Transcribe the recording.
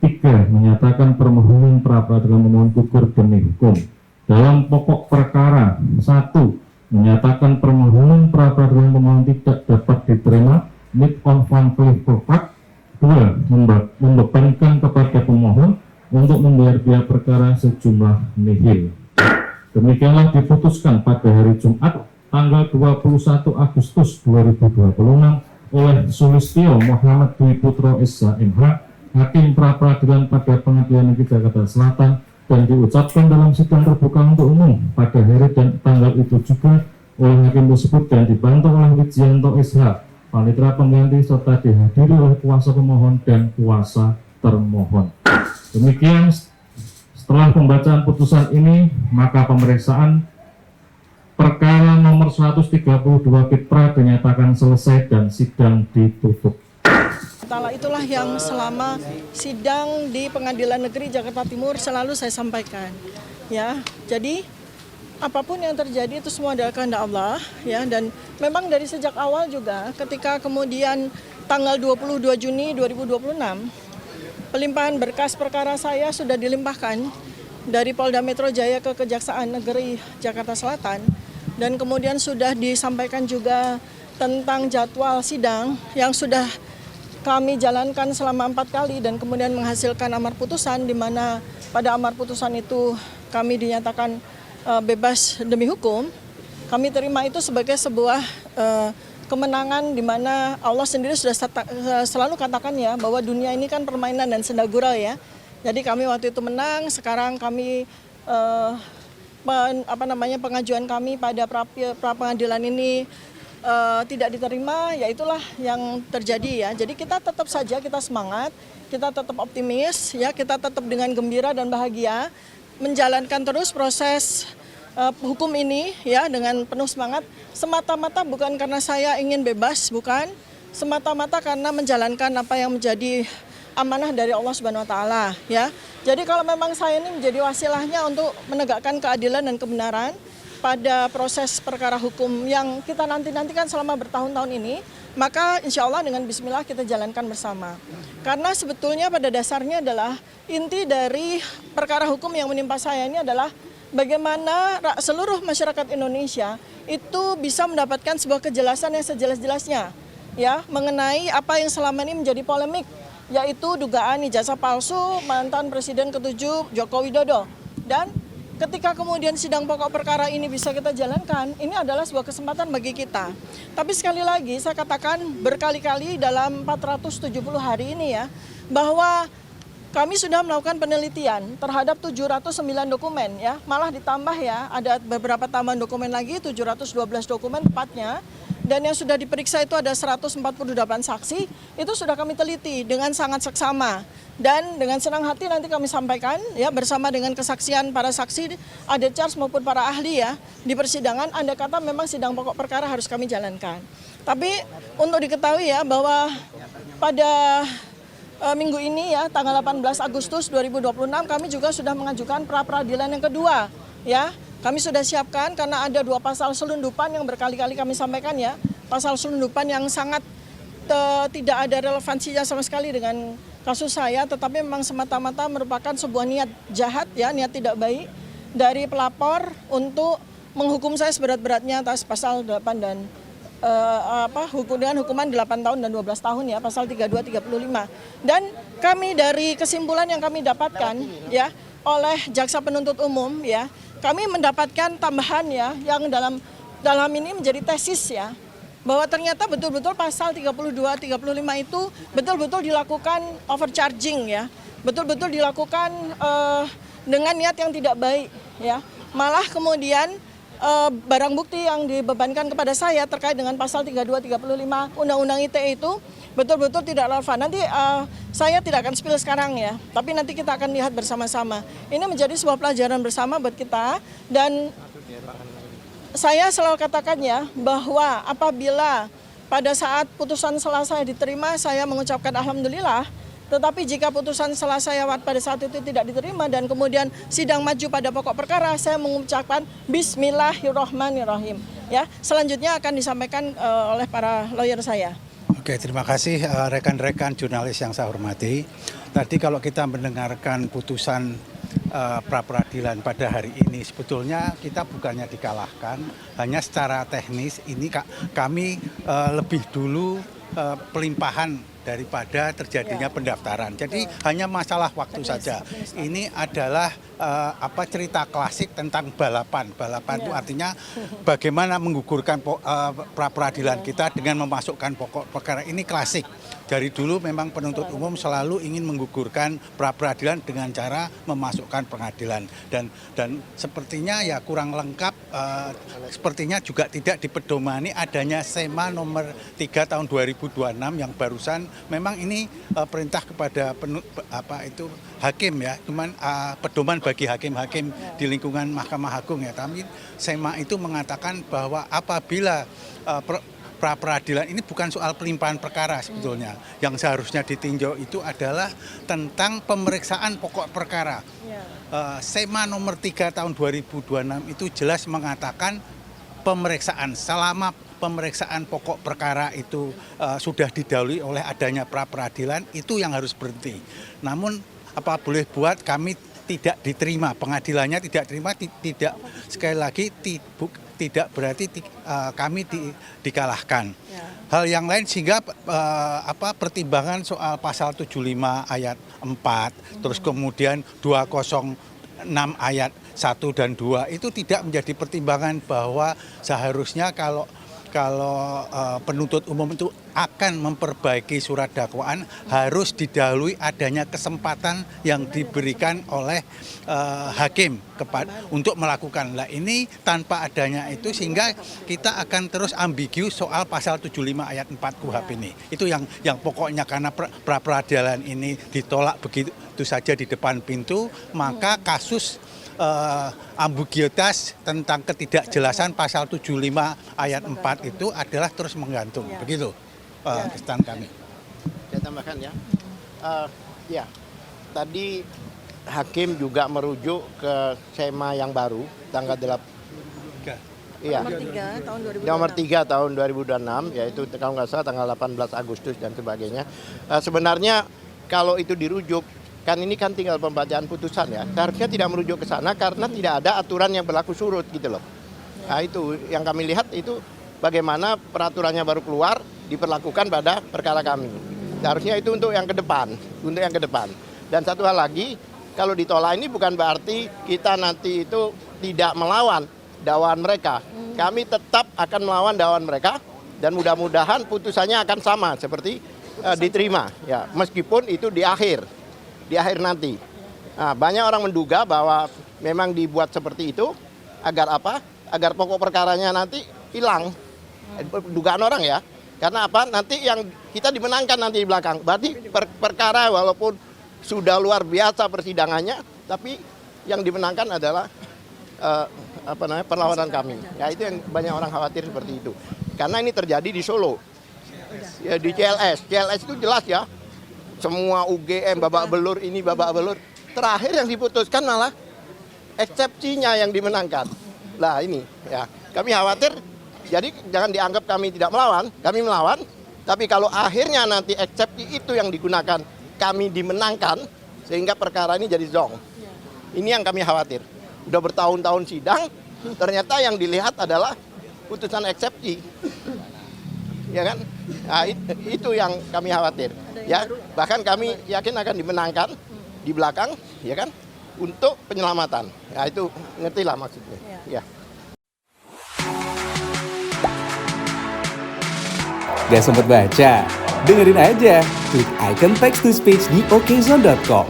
3. Menyatakan permohonan pra-peradilan pemohon gugur demi hukum. Dalam pokok perkara 1. Menyatakan permohonan pra-peradilan pemohon tidak dapat diterima need on van Clifford. 2. Membebankan kepada pemohon untuk membayar biaya perkara sejumlah nihil. Demikianlah diputuskan pada hari Jumat tanggal 21 Agustus 2026 oleh Sulistyo Muhammad Dwi Putro SH MH, Hakim pra-peradilan pada Pengadilan Negeri Jakarta Selatan, dan diucapkan dalam sidang terbuka untuk umum pada hari dan tanggal itu juga oleh hakim tersebut dan dibantu oleh Wijianto SH, panitera pengganti, serta dihadiri oleh kuasa pemohon dan kuasa termohon. Demikian, setelah pembacaan putusan ini, maka pemeriksaan perkara nomor 132 Pitra dinyatakan selesai dan sidang ditutup. Itulah yang selama sidang di Pengadilan Negeri Jakarta Timur selalu saya sampaikan. Ya, jadi apapun yang terjadi itu semua adalah kehendak Allah, ya, dan memang dari sejak awal juga ketika kemudian tanggal 22 Juni 2026 pelimpahan berkas perkara saya sudah dilimpahkan dari Polda Metro Jaya ke Kejaksaan Negeri Jakarta Selatan, dan kemudian sudah disampaikan juga tentang jadwal sidang yang sudah kami jalankan selama 4 kali dan kemudian menghasilkan amar putusan, di mana pada amar putusan itu kami dinyatakan bebas demi hukum. Kami terima itu sebagai sebuah kemenangan, di mana Allah sendiri sudah selalu katakan ya bahwa dunia ini kan permainan dan senda gurau ya. Jadi kami waktu itu menang, sekarang kami pengajuan kami pada pra pengadilan ini tidak diterima, ya itulah yang terjadi ya. Jadi kita tetap saja, kita semangat, kita tetap optimis ya, kita tetap dengan gembira dan bahagia menjalankan terus proses hukum ini ya dengan penuh semangat, semata-mata bukan karena saya ingin bebas, bukan, semata-mata karena menjalankan apa yang menjadi amanah dari Allah Subhanahu wa taala ya. Jadi kalau memang saya ini menjadi wasilahnya untuk menegakkan keadilan dan kebenaran pada proses perkara hukum yang kita nantikan selama bertahun-tahun ini, maka insya Allah dengan bismillah kita jalankan bersama. Karena sebetulnya pada dasarnya adalah inti dari perkara hukum yang menimpa saya ini adalah bagaimana seluruh masyarakat Indonesia itu bisa mendapatkan sebuah kejelasan yang sejelas-jelasnya ya mengenai apa yang selama ini menjadi polemik, yaitu dugaan ijazah palsu mantan Presiden ke-7 Joko Widodo. Dan ketika kemudian sidang pokok perkara ini bisa kita jalankan, ini adalah sebuah kesempatan bagi kita. Tapi sekali lagi saya katakan berkali-kali dalam 470 hari ini ya, bahwa kami sudah melakukan penelitian terhadap 709 dokumen ya, malah ditambah ya, ada beberapa tambahan dokumen lagi, 712 dokumen tepatnya. Dan yang sudah diperiksa itu ada 148 saksi, itu sudah kami teliti dengan sangat seksama. Dan dengan senang hati nanti kami sampaikan ya bersama dengan kesaksian para saksi, ada charge maupun para ahli ya di persidangan, andai kata memang sidang pokok perkara harus kami jalankan. Tapi untuk diketahui ya bahwa pada minggu ini ya tanggal 18 Agustus 2026 kami juga sudah mengajukan pra-peradilan yang kedua ya. Kami sudah siapkan karena ada 2 pasal selundupan yang berkali-kali kami sampaikan ya. Pasal selundupan yang sangat tidak ada relevansinya sama sekali dengan kasus saya, tetapi memang semata-mata merupakan sebuah niat jahat ya, niat tidak baik dari pelapor untuk menghukum saya seberat-beratnya atas pasal 8 dan dengan hukuman 8 tahun dan 12 tahun ya, pasal 32 35. Dan kami dari kesimpulan yang kami dapatkan ya oleh jaksa penuntut umum ya, kami mendapatkan tambahan ya yang dalam ini menjadi tesis ya, bahwa ternyata betul-betul pasal 32, 35 itu betul-betul dilakukan overcharging ya, betul-betul dilakukan dengan niat yang tidak baik ya. Malah kemudian barang bukti yang dibebankan kepada saya terkait dengan pasal 32, 35 Undang-Undang ITE itu betul-betul tidak relevan. Nanti saya tidak akan spill sekarang ya, tapi nanti kita akan lihat bersama-sama. Ini menjadi sebuah pelajaran bersama buat kita, dan saya selalu katakan ya bahwa apabila pada saat putusan selesai diterima, saya mengucapkan alhamdulillah. Tetapi jika putusan selesai pada saat itu tidak diterima dan kemudian sidang maju pada pokok perkara, saya mengucapkan bismillahirrahmanirrahim. Ya, selanjutnya akan disampaikan oleh para lawyer saya. Oke, terima kasih rekan-rekan jurnalis yang saya hormati. Tadi kalau kita mendengarkan putusan pra-peradilan pada hari ini, sebetulnya kita bukannya dikalahkan, hanya secara teknis ini kami lebih dulu pelimpahan daripada terjadinya pendaftaran. Jadi hanya masalah waktu saja. Ini adalah cerita klasik tentang balapan. Balapan itu artinya bagaimana menggugurkan pra-peradilan kita dengan memasukkan pokok perkara. Ini klasik. Dari dulu memang penuntut umum selalu ingin menggugurkan pra-peradilan dengan cara memasukkan pengadilan. Dan sepertinya ya kurang lengkap, sepertinya juga tidak dipedomani adanya SEMA nomor 3 tahun 2026 yang barusan. Memang ini perintah kepada hakim ya, cuman pedoman bagi hakim-hakim di lingkungan Mahkamah Agung ya. Tapi SEMA itu mengatakan bahwa apabila pra-peradilan ini bukan soal pelimpahan perkara sebetulnya. Yang seharusnya ditinjau itu adalah tentang pemeriksaan pokok perkara. SEMA nomor 3 tahun 2026 itu jelas mengatakan pemeriksaan selama pemeriksaan pokok perkara itu sudah didahului oleh adanya pra-peradilan, itu yang harus berhenti. Namun apa boleh buat, kami tidak diterima, pengadilannya tidak terima, tidak sekali lagi tidak berarti kami dikalahkan. Hal yang lain sehingga pertimbangan soal pasal 75 ayat 4, terus kemudian 206 ayat 1 dan 2 itu tidak menjadi pertimbangan bahwa seharusnya kalau penuntut umum itu akan memperbaiki surat dakwaan harus didahului adanya kesempatan yang diberikan oleh hakim untuk melakukan. Nah ini tanpa adanya itu sehingga kita akan terus ambigu soal pasal 75 ayat 4 KUHP ini. Itu yang pokoknya karena pra-peradilan ini ditolak begitu saja di depan pintu, maka kasus ambiguitas tentang ketidakjelasan pasal 75 ayat 4 itu adalah terus menggantung. Begitu kesan kami. Saya tambahkan ya. Ya, tadi hakim juga merujuk ke SEMA yang baru tanggal 8. Iya. Nomor 3 tahun 2026 yaitu kalau nggak salah tanggal 18 Agustus dan sebagainya. Sebenarnya kalau itu dirujuk, kan ini kan tinggal pembacaan putusan ya. Seharusnya tidak merujuk ke sana karena tidak ada aturan yang berlaku surut gitu loh. Nah itu yang kami lihat itu bagaimana peraturannya baru keluar diperlakukan pada perkara kami. Seharusnya itu untuk yang ke depan, Dan satu hal lagi, kalau ditolak ini bukan berarti kita nanti itu tidak melawan dakwaan mereka. Kami tetap akan melawan dakwaan mereka dan mudah-mudahan putusannya akan sama seperti diterima ya, meskipun itu di akhir nanti. Nah, banyak orang menduga bahwa memang dibuat seperti itu agar apa? Agar pokok perkaranya nanti hilang. Dugaan orang ya. Karena apa? Nanti yang kita dimenangkan nanti di belakang. Berarti perkara walaupun sudah luar biasa persidangannya, tapi yang dimenangkan adalah perlawanan kami. Ya itu yang banyak orang khawatir seperti itu. Karena ini terjadi di Solo. Ya, di CLS. CLS itu jelas ya. Semua UGM babak belur ini babak belur. Terakhir yang diputuskan malah eksepsinya yang dimenangkan. Nah ini ya kami khawatir. Jadi jangan dianggap kami tidak melawan, kami melawan. Tapi kalau akhirnya nanti eksepsi itu yang digunakan kami dimenangkan sehingga perkara ini jadi zong. Ini yang kami khawatir. Udah bertahun-tahun sidang, ternyata yang dilihat adalah putusan eksepsi. Ya kan? Nah, itu yang kami khawatir. Ya, bahkan kami yakin akan dimenangkan di belakang, ya kan? Untuk penyelamatan. Ya, itu ngertilah maksudnya. Ya. Gak sempet baca? Dengerin aja. Klik icon text to speech di okezone.com.